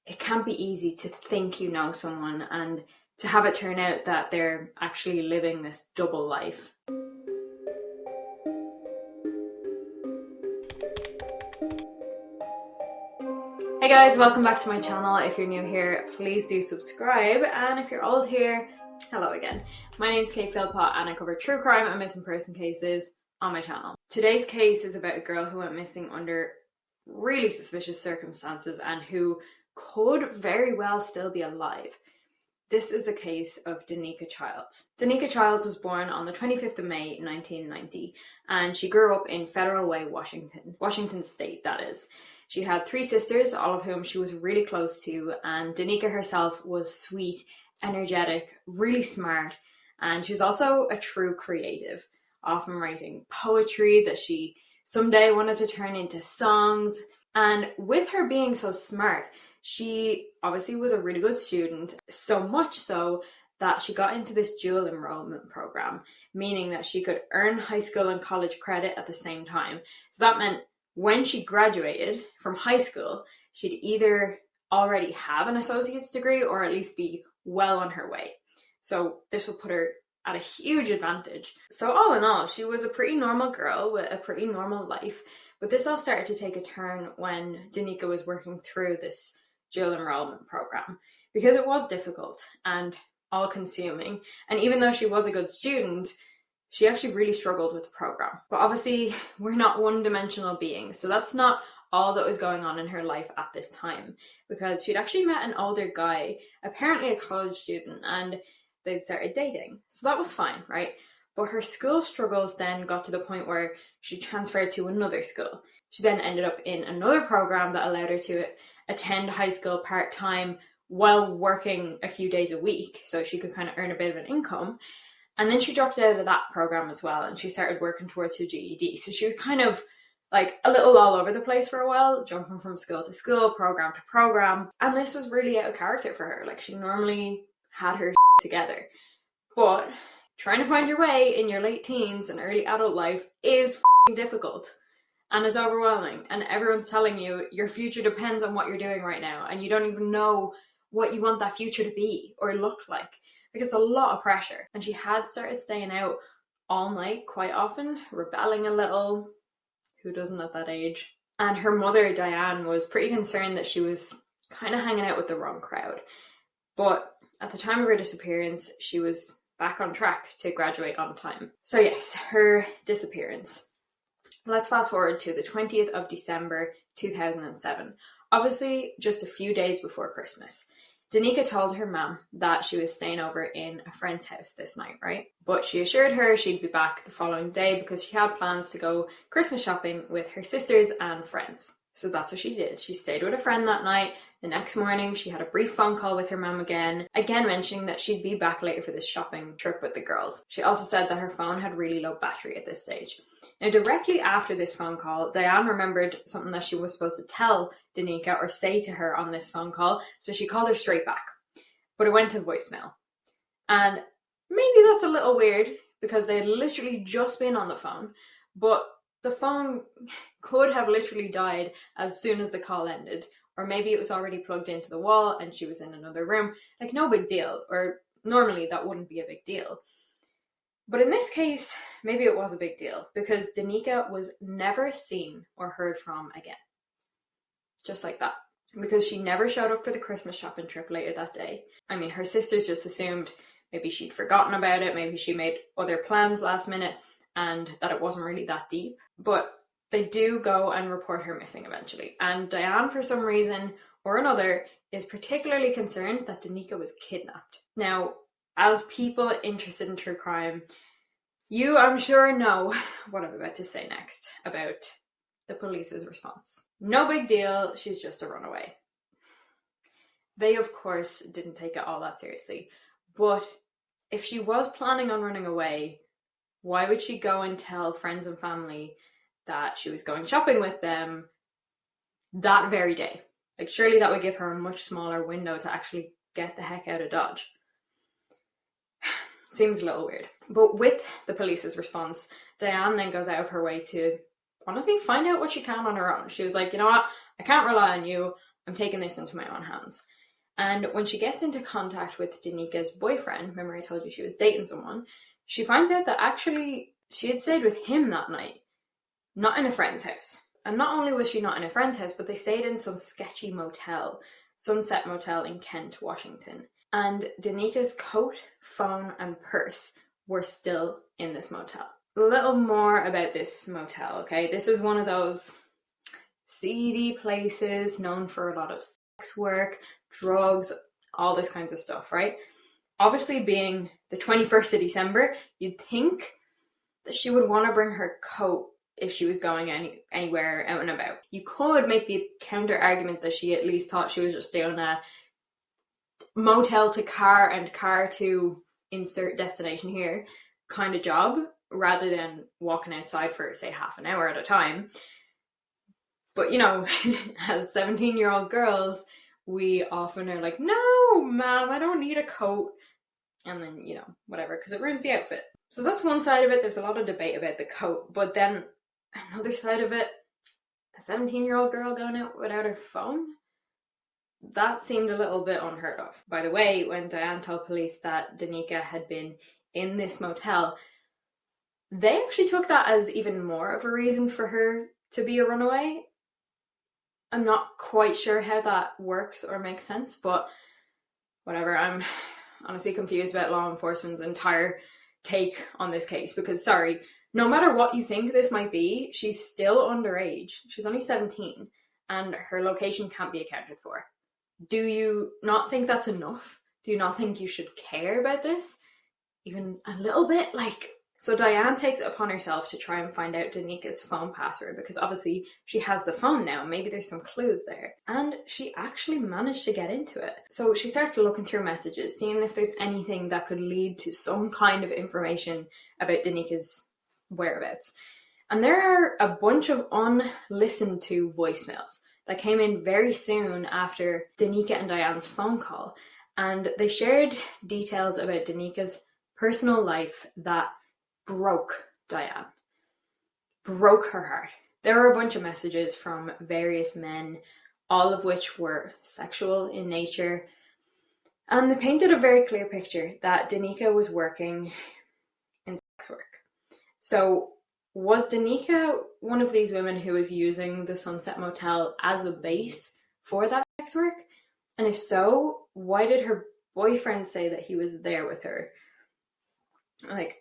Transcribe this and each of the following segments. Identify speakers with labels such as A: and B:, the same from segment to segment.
A: it can't be easy to think you know someone and to have it turn out that they're actually living this double life. Hey guys, welcome back to my channel. If you're new here, please do subscribe, and if you're old here, hello again. My name's Kate Philpott and I cover true crime and missing person cases on my channel. Today's case is about a girl who went missing under really suspicious circumstances and who could very well still be alive. This is the case of Danica Childs. Danica Childs was born on the 25th of May 1990, and she grew up in Federal Way, Washington State, that is. She had 3 sisters, all of whom she was really close to, and Danica herself was sweet, energetic, really smart, and she was also a true creative, often writing poetry that she someday wanted to turn into songs. And with her being so smart, she obviously was a really good student, so much so that she got into this dual enrollment program, meaning that she could earn high school and college credit at the same time. So that meant when she graduated from high school, she'd either already have an associate's degree or at least be well on her way. So this would put her at a huge advantage. So all in all, she was a pretty normal girl with a pretty normal life. But this all started to take a turn when Danica was working through this dual enrollment program, because it was difficult and all-consuming. And even though she was a good student, she actually really struggled with the program. But obviously, we're not one-dimensional beings, so that's not all that was going on in her life at this time, because she'd actually met an older guy, apparently a college student, and they started dating. So that was fine, right? But her school struggles then got to the point where she transferred to another school. She then ended up in another program that allowed her to attend high school part-time while working a few days a week, so she could kind of earn a bit of an income. And then she dropped out of that program as well, and she started working towards her GED. So she was kind of like a little all over the place for a while, jumping from school to school, program to program. And this was really out of character for her. Like, she normally had her together. But trying to find your way in your late teens and early adult life is difficult and is overwhelming. And everyone's telling you your future depends on what you're doing right now, and you don't even know what you want that future to be or look like. Like, it's a lot of pressure. And she had started staying out all night quite often, rebelling a little. Who doesn't at that age? And her mother, Diane, was pretty concerned that she was kind of hanging out with the wrong crowd. But at the time of her disappearance, she was back on track to graduate on time. So yes, her disappearance. Let's fast forward to the 20th of December 2007. Obviously, just a few days before Christmas. Danica told her mum that she was staying over in a friend's house this night, right? But she assured her she'd be back the following day because she had plans to go Christmas shopping with her sisters and friends. So that's what she did. She stayed with a friend that night. The next morning, she had a brief phone call with her mum again mentioning that she'd be back later for this shopping trip with the girls. She also said that her phone had really low battery at this stage. Now, directly after this phone call, Diane remembered something that she was supposed to tell Danica or say to her on this phone call, so she called her straight back. But it went to voicemail. And maybe that's a little weird because they had literally just been on the phone, but the phone could have literally died as soon as the call ended, or maybe it was already plugged into the wall and she was in another room. Like, no big deal, or normally that wouldn't be a big deal. But in this case, maybe it was a big deal because Danica was never seen or heard from again. Just like that. Because she never showed up for the Christmas shopping trip later that day. I mean, her sisters just assumed maybe she'd forgotten about it, maybe she made other plans last minute, and that it wasn't really that deep. But they do go and report her missing eventually. And Diane, for some reason or another, is particularly concerned that Danica was kidnapped. Now, as people interested in true crime, you, I'm sure, know what I'm about to say next about the police's response. No big deal, she's just a runaway. They, of course, didn't take it all that seriously. But if she was planning on running away, why would she go and tell friends and family that she was going shopping with them that very day? Like, surely that would give her a much smaller window to actually get the heck out of Dodge. Seems a little weird. But with the police's response, Diane then goes out of her way to honestly find out what she can on her own. She was like, you know what? I can't rely on you. I'm taking this into my own hands. And when she gets into contact with Danica's boyfriend, remember I told you she was dating someone, she finds out that actually she had stayed with him that night, not in a friend's house. And not only was she not in a friend's house, but they stayed in some sketchy motel, Sunset Motel in Kent, Washington. And Danica's coat, phone, and purse were still in this motel. A little more about this motel, okay? This is one of those seedy places known for a lot of sex work, drugs, all this kinds of stuff, right? Obviously, being the 21st of December, you'd think that she would want to bring her coat if she was going anywhere out and about. You could make the counter argument that she at least thought she was just doing a motel to car and car to insert destination here kind of job, rather than walking outside for, say, half an hour at a time. But, you know, as 17-year-old girls, we often are like, no, ma'am, I don't need a coat. And then, you know, whatever, because it ruins the outfit. So that's one side of it. There's a lot of debate about the coat. But then another side of it, a 17-year-old girl going out without her phone? That seemed a little bit unheard of. By the way, when Diane told police that Danica had been in this motel, they actually took that as even more of a reason for her to be a runaway. I'm not quite sure how that works or makes sense, but whatever. I'm honestly confused about law enforcement's entire take on this case because, sorry, no matter what you think this might be, she's still underage. She's only 17 and her location can't be accounted for. Do you not think that's enough? Do you not think you should care about this? Even a little bit? So Diane takes it upon herself to try and find out Danica's phone password because obviously she has the phone now. Maybe there's some clues there. And she actually managed to get into it. So she starts looking through messages, seeing if there's anything that could lead to some kind of information about Danica's whereabouts. And there are a bunch of unlistened to voicemails that came in very soon after Danica and Diane's phone call. And they shared details about Danica's personal life that broke Diane. Broke her heart. There were a bunch of messages from various men, all of which were sexual in nature. And they painted a very clear picture that Danica was working in sex work. So was Danica one of these women who was using the Sunset Motel as a base for that sex work? And if so, why did her boyfriend say that he was there with her?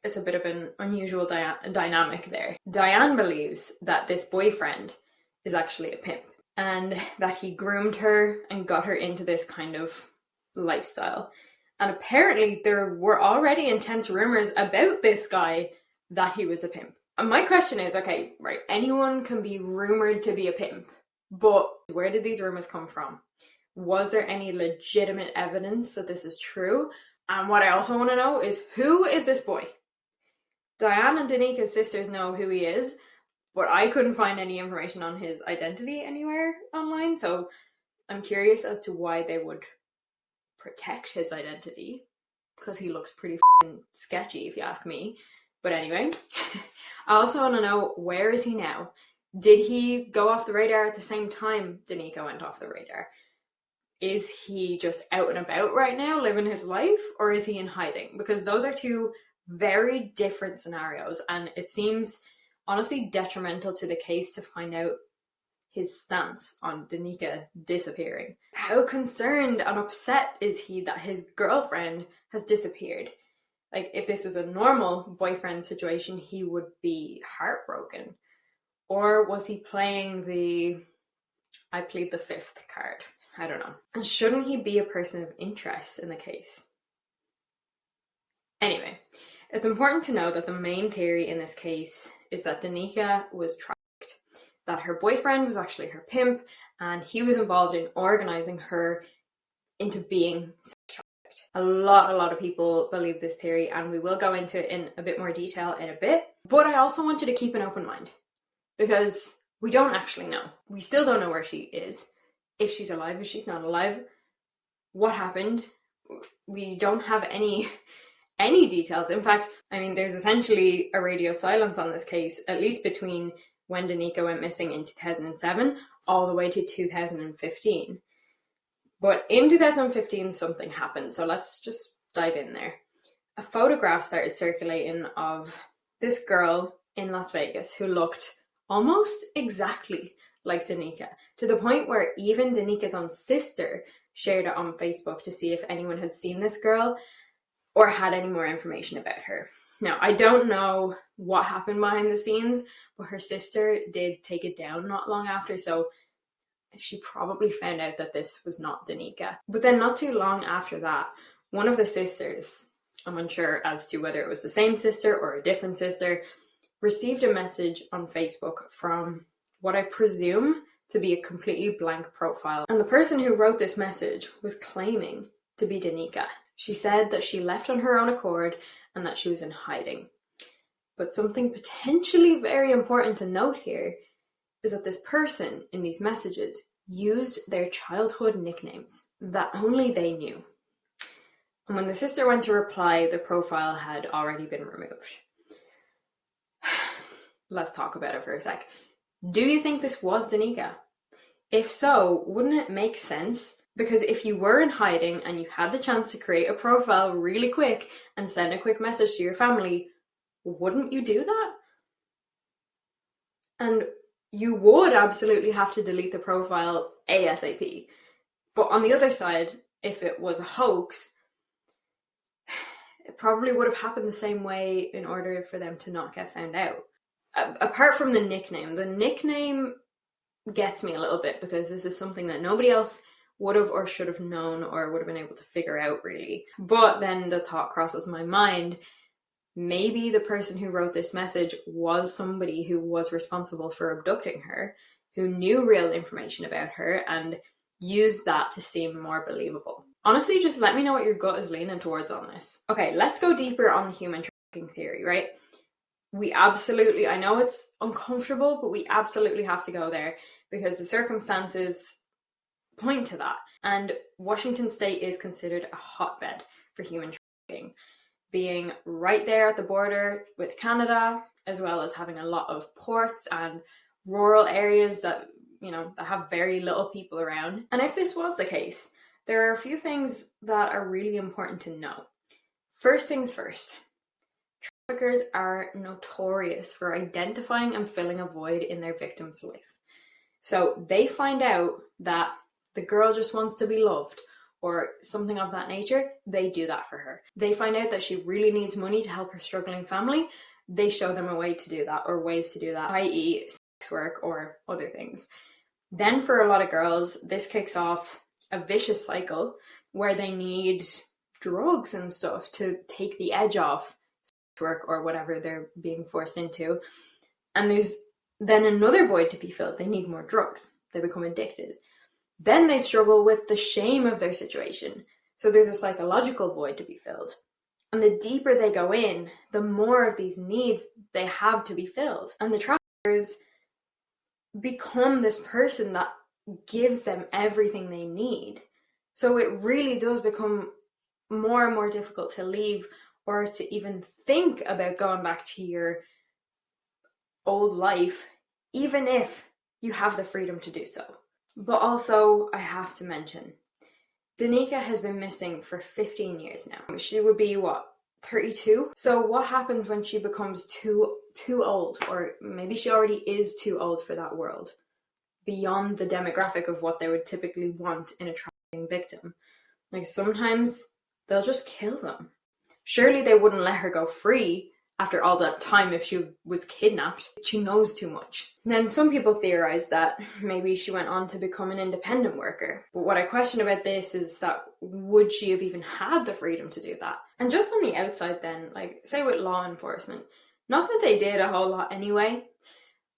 A: It's a bit of an unusual dynamic there. Diane believes that this boyfriend is actually a pimp and that he groomed her and got her into this kind of lifestyle. And apparently there were already intense rumors about this guy that he was a pimp. And my question is, okay, right, anyone can be rumored to be a pimp, but where did these rumors come from? Was there any legitimate evidence that this is true? And what I also want to know is, who is this boy? Diane and Danica's sisters know who he is, but I couldn't find any information on his identity anywhere online, so I'm curious as to why they would protect his identity, because he looks pretty sketchy if you ask me. But anyway, I also want to know, where is he now? Did he go off the radar at the same time Danica went off the radar? Is he just out and about right now, living his life, or is he in hiding? Because those are two very different scenarios, and it seems honestly detrimental to the case to find out his stance on Danica disappearing. How concerned and upset is he that his girlfriend has disappeared? If this was a normal boyfriend situation, he would be heartbroken. Or was he playing the I plead the fifth card? I don't know. And shouldn't he be a person of interest in the case? Anyway, it's important to know that the main theory in this case is that Danica was trafficked, that her boyfriend was actually her pimp, and he was involved in organizing her into being sex trafficked. A lot of people believe this theory, and we will go into it in a bit more detail in a bit. But I also want you to keep an open mind, because we don't actually know. We still don't know where she is. If she's alive, if she's not alive, what happened? We don't have any details. In fact, there's essentially a radio silence on this case, at least between when Danica went missing in 2007 all the way to 2015. But in 2015, something happened. So let's just dive in there. A photograph started circulating of this girl in Las Vegas who looked almost exactly like Danica, to the point where even Danica's own sister shared it on Facebook to see if anyone had seen this girl or had any more information about her. Now, I don't know what happened behind the scenes, but her sister did take it down not long after, so she probably found out that this was not Danica. But then not too long after that, one of the sisters, I'm unsure as to whether it was the same sister or a different sister, received a message on Facebook from what I presume to be a completely blank profile. And the person who wrote this message was claiming to be Danica. She said that she left on her own accord and that she was in hiding. But something potentially very important to note here is that this person in these messages used their childhood nicknames that only they knew. And when the sister went to reply, the profile had already been removed. Let's talk about it for a sec. Do you think this was Danica? If so, wouldn't it make sense? Because if you were in hiding and you had the chance to create a profile really quick and send a quick message to your family, wouldn't you do that? And you would absolutely have to delete the profile ASAP. But on the other side, if it was a hoax, it probably would have happened the same way in order for them to not get found out. Apart from the nickname gets me a little bit because this is something that nobody else would have or should have known or would have been able to figure out really. But then the thought crosses my mind, maybe the person who wrote this message was somebody who was responsible for abducting her, who knew real information about her and used that to seem more believable. Honestly, just let me know what your gut is leaning towards on this. Okay, let's go deeper on the human trafficking theory, right? We absolutely, I know it's uncomfortable, but we absolutely have to go there because the circumstances point to that. And Washington State is considered a hotbed for human trafficking, being right there at the border with Canada, as well as having a lot of ports and rural areas that, that have very little people around. And if this was the case, there are a few things that are really important to know. First things first, traffickers are notorious for identifying and filling a void in their victim's life. So they find out that the girl just wants to be loved or something of that nature, they do that for her. They find out that she really needs money to help her struggling family, they show them a way to do that or ways to do that, i.e. sex work or other things. Then for a lot of girls, this kicks off a vicious cycle where they need drugs and stuff to take the edge off work or whatever they're being forced into. And there's then another void to be filled. They need more drugs. They become addicted. Then they struggle with the shame of their situation. So there's a psychological void to be filled. And the deeper they go in, the more of these needs they have to be filled. And the traffickers become this person that gives them everything they need. So it really does become more and more difficult to leave or to even think about going back to your old life, even if you have the freedom to do so. But also, I have to mention, Danica has been missing for 15 years now. She would be, 32? So what happens when she becomes too old, or maybe she already is too old for that world, beyond the demographic of what they would typically want in a trafficking victim? Like, sometimes they'll just kill them. Surely they wouldn't let her go free after all that time if she was kidnapped. She knows too much. And then some people theorize that maybe she went on to become an independent worker. But what I question about this is that would she have even had the freedom to do that? And just on the outside then, like say with law enforcement, not that they did a whole lot anyway,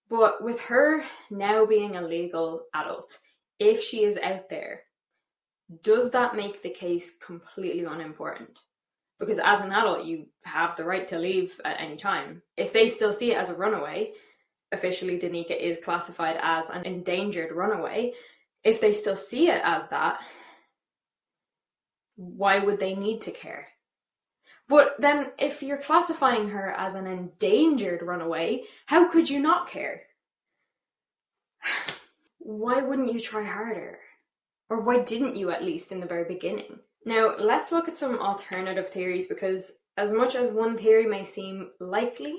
A: but with her now being a legal adult, if she is out there, does that make the case completely unimportant? Because as an adult, you have the right to leave at any time. If they still see it as a runaway, officially Danica is classified as an endangered runaway. If they still see it as that, why would they need to care? But then if you're classifying her as an endangered runaway, how could you not care? Why wouldn't you try harder? Or why didn't you, at least in the very beginning? Now, let's look at some alternative theories, because as much as one theory may seem likely,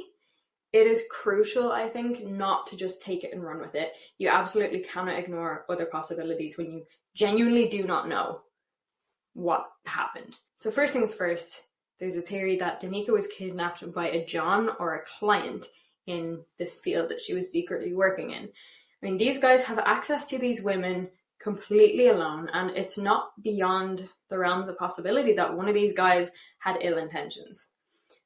A: it is crucial, I think, not to just take it and run with it. You absolutely cannot ignore other possibilities when you genuinely do not know what happened. So first things first, there's a theory that Danica was kidnapped by a John or a client in this field that she was secretly working in. I mean, these guys have access to these women completely alone, and it's not beyond the realms of possibility that one of these guys had ill intentions.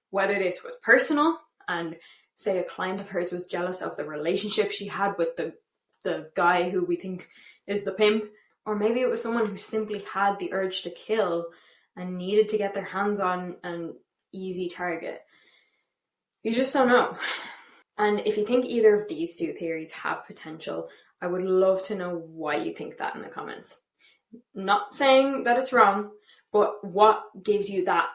A: Whether this was personal, and say a client of hers was jealous of the relationship she had with the guy who we think is the pimp, or maybe it was someone who simply had the urge to kill and needed to get their hands on an easy target. You just don't know. And if you think either of these two theories have potential, I would love to know why you think that in the comments. Not saying that it's wrong, but what gives you that,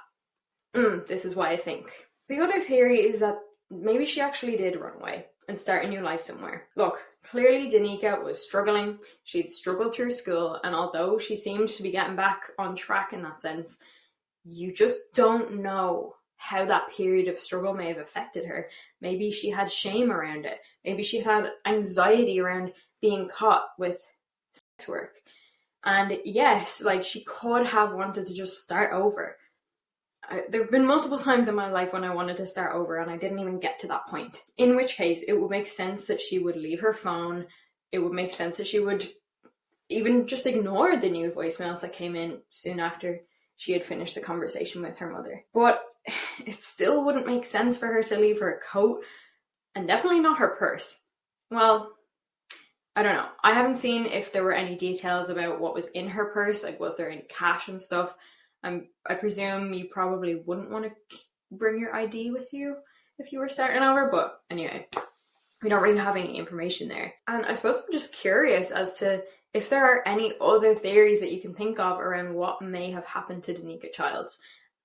A: this is why I think. The other theory is that maybe she actually did run away and start a new life somewhere. Look, clearly Danica was struggling. She'd struggled through school, and although she seemed to be getting back on track in that sense, you just don't know how that period of struggle may have affected her. Maybe she had shame around it. Maybe she had anxiety around being caught with sex work. And yes, like, she could have wanted to just start over. There have been multiple times in my life when I wanted to start over and I didn't even get to that point. In which case, it would make sense that she would leave her phone. It would make sense that she would even just ignore the new voicemails that came in soon after she had finished the conversation with her mother. But it still wouldn't make sense for her to leave her coat, and definitely not her purse. Well, I don't know. I haven't seen if there were any details about what was in her purse, like was there any cash and stuff. I presume you probably wouldn't want to bring your ID with you if you were starting over, but anyway, we don't really have any information there. And I suppose I'm just curious as to if there are any other theories that you can think of around what may have happened to Danica Childs,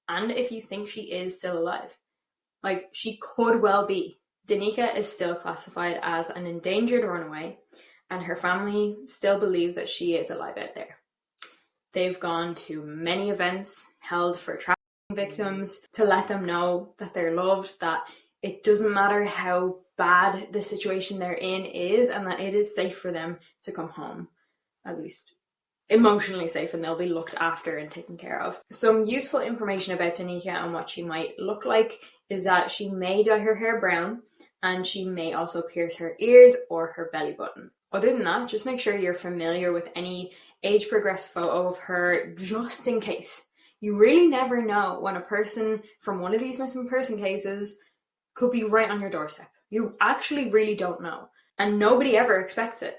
A: and if you think she is still alive. Like, she could well be. Danica is still classified as an endangered runaway, and her family still believe that she is alive out there. They've gone to many events held for trafficking victims to let them know that they're loved, that it doesn't matter how bad the situation they're in is, and that it is safe for them to come home. At least emotionally safe, and they'll be looked after and taken care of. Some useful information about Danica and what she might look like is that she may dye her hair brown, and she may also pierce her ears or her belly button. Other than that, just make sure you're familiar with any age-progressed photo of her, just in case. You really never know when a person from one of these missing person cases could be right on your doorstep. You actually really don't know. And nobody ever expects it.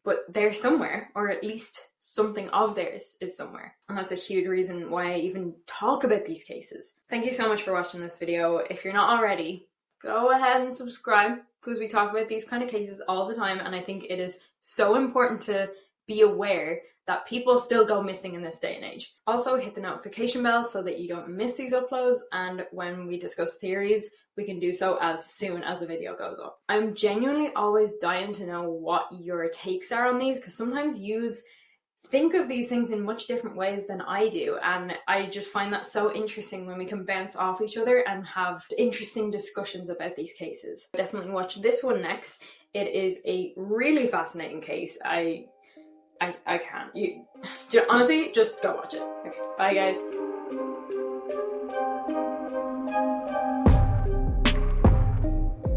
A: But they're somewhere, or at least something of theirs is somewhere. And that's a huge reason why I even talk about these cases. Thank you so much for watching this video. If you're not already, go ahead and subscribe, because we talk about these kind of cases all the time, and I think it is so important to be aware that people still go missing in this day and age. Also, hit the notification bell so that you don't miss these uploads, and when we discuss theories, we can do so as soon as the video goes up. I'm genuinely always dying to know what your takes are on these, because sometimes you think of these things in much different ways than I do, and I just find that so interesting when we can bounce off each other and have interesting discussions about these cases. Definitely watch this one next. It is a really fascinating case. I can't. Honestly, just go watch it. Okay, bye guys.